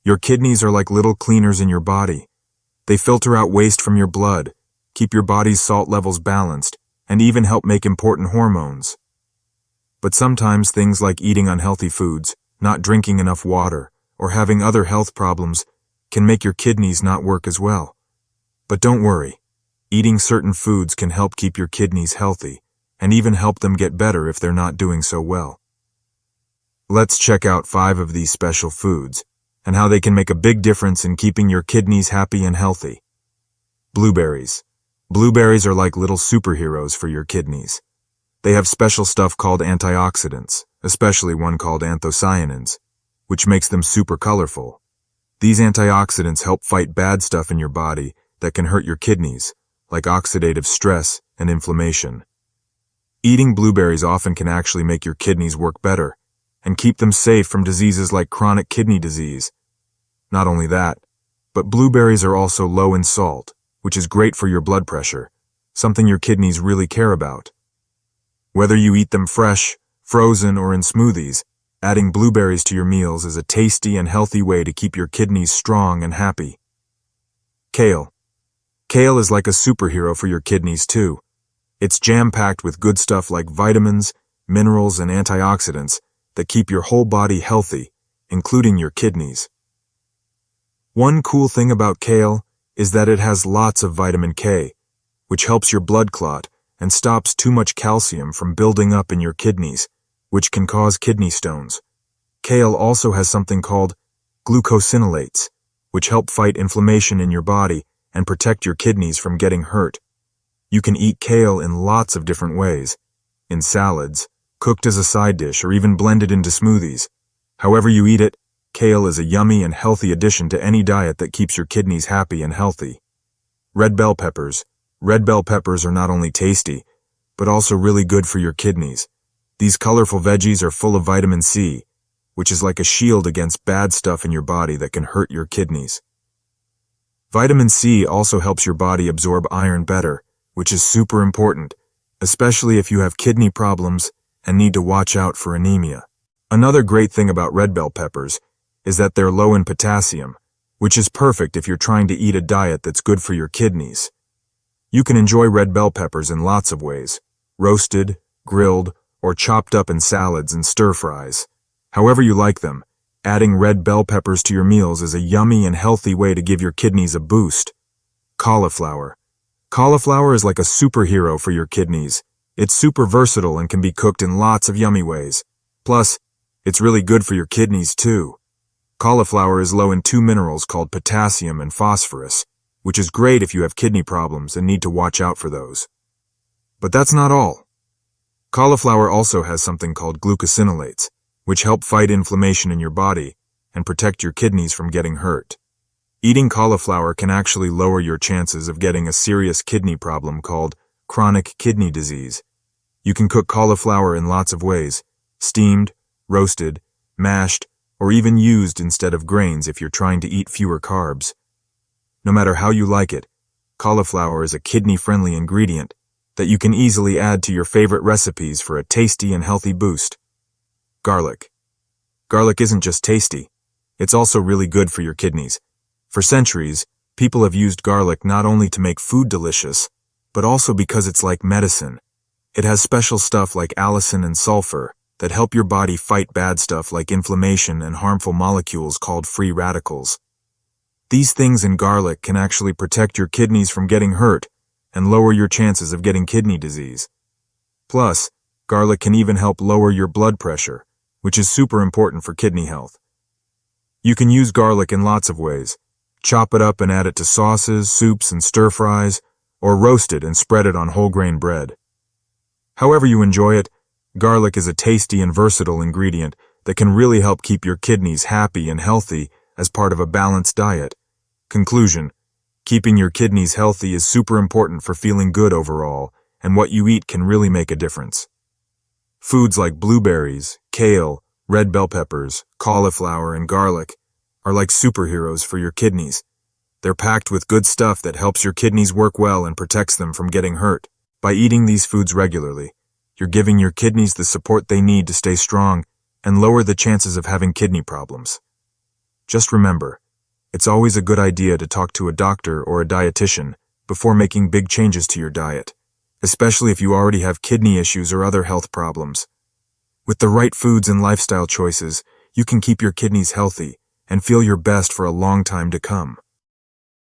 Your kidneys are like little cleaners in your body. They filter out waste from your blood, keep your body's salt levels balanced, and even help make important hormones. But sometimes things like eating unhealthy foods, not drinking enough water, or having other health problems can make your kidneys not work as well. But don't worry. Eating certain foods can help keep your kidneys healthy, and even help them get better if they're not doing so well. Let's check out 5 of these special foods, and how they can make a big difference in keeping your kidneys happy and healthy. Blueberries. Blueberries are like little superheroes for your kidneys. They have special stuff called antioxidants, especially one called anthocyanins, which makes them super colorful. These antioxidants help fight bad stuff in your body that can hurt your kidneys, like oxidative stress and inflammation. Eating blueberries often can actually make your kidneys work better and keep them safe from diseases like chronic kidney disease. Not only that, but blueberries are also low in salt, which is great for your blood pressure, something your kidneys really care about. Whether you eat them fresh, frozen, or in smoothies, adding blueberries to your meals is a tasty and healthy way to keep your kidneys strong and happy. Kale. Kale is like a superhero for your kidneys too. It's jam-packed with good stuff like vitamins, minerals, and antioxidants that keep your whole body healthy, including your kidneys. One cool thing about kale is that it has lots of vitamin K, which helps your blood clot and stops too much calcium from building up in your kidneys, which can cause kidney stones. Kale also has something called glucosinolates, which help fight inflammation in your body and protect your kidneys from getting hurt. You can eat kale in lots of different ways, in salads, cooked as a side dish, or even blended into smoothies. However you eat it, kale is a yummy and healthy addition to any diet that keeps your kidneys happy and healthy. Red bell peppers. Red bell peppers are not only tasty, but also really good for your kidneys. These colorful veggies are full of vitamin C, which is like a shield against bad stuff in your body that can hurt your kidneys. Vitamin C also helps your body absorb iron better, which is super important, especially if you have kidney problems and need to watch out for anemia. Another great thing about red bell peppers is that they're low in potassium, which is perfect if you're trying to eat a diet that's good for your kidneys. You can enjoy red bell peppers in lots of ways: roasted, grilled, or chopped up in salads and stir-fries. However you like them, adding red bell peppers to your meals is a yummy and healthy way to give your kidneys a boost. Cauliflower. Cauliflower is like a superhero for your kidneys. It's super versatile and can be cooked in lots of yummy ways. Plus, it's really good for your kidneys too. Cauliflower is low in 2 minerals called potassium and phosphorus, which is great if you have kidney problems and need to watch out for those. But that's not all. Cauliflower also has something called glucosinolates, which help fight inflammation in your body and protect your kidneys from getting hurt. Eating cauliflower can actually lower your chances of getting a serious kidney problem called chronic kidney disease. You can cook cauliflower in lots of ways: steamed, roasted, mashed, or even used instead of grains if you're trying to eat fewer carbs. No matter how you like it, cauliflower is a kidney-friendly ingredient that you can easily add to your favorite recipes for a tasty and healthy boost. Garlic. Garlic isn't just tasty, it's also really good for your kidneys. For centuries, people have used garlic not only to make food delicious, but also because it's like medicine. It has special stuff like allicin and sulfur that help your body fight bad stuff like inflammation and harmful molecules called free radicals. These things in garlic can actually protect your kidneys from getting hurt and lower your chances of getting kidney disease. Plus, garlic can even help lower your blood pressure, which is super important for kidney health. You can use garlic in lots of ways. Chop it up and add it to sauces, soups, and stir-fries, or roast it and spread it on whole grain bread. However you enjoy it, garlic is a tasty and versatile ingredient that can really help keep your kidneys happy and healthy as part of a balanced diet. Conclusion: keeping your kidneys healthy is super important for feeling good overall, and what you eat can really make a difference. Foods like blueberries, kale, red bell peppers, cauliflower, and garlic are like superheroes for your kidneys. They're packed with good stuff that helps your kidneys work well and protects them from getting hurt. By eating these foods regularly, you're giving your kidneys the support they need to stay strong and lower the chances of having kidney problems. Just remember, it's always a good idea to talk to a doctor or a dietitian before making big changes to your diet, especially if you already have kidney issues or other health problems. With the right foods and lifestyle choices, you can keep your kidneys healthy and feel your best for a long time to come.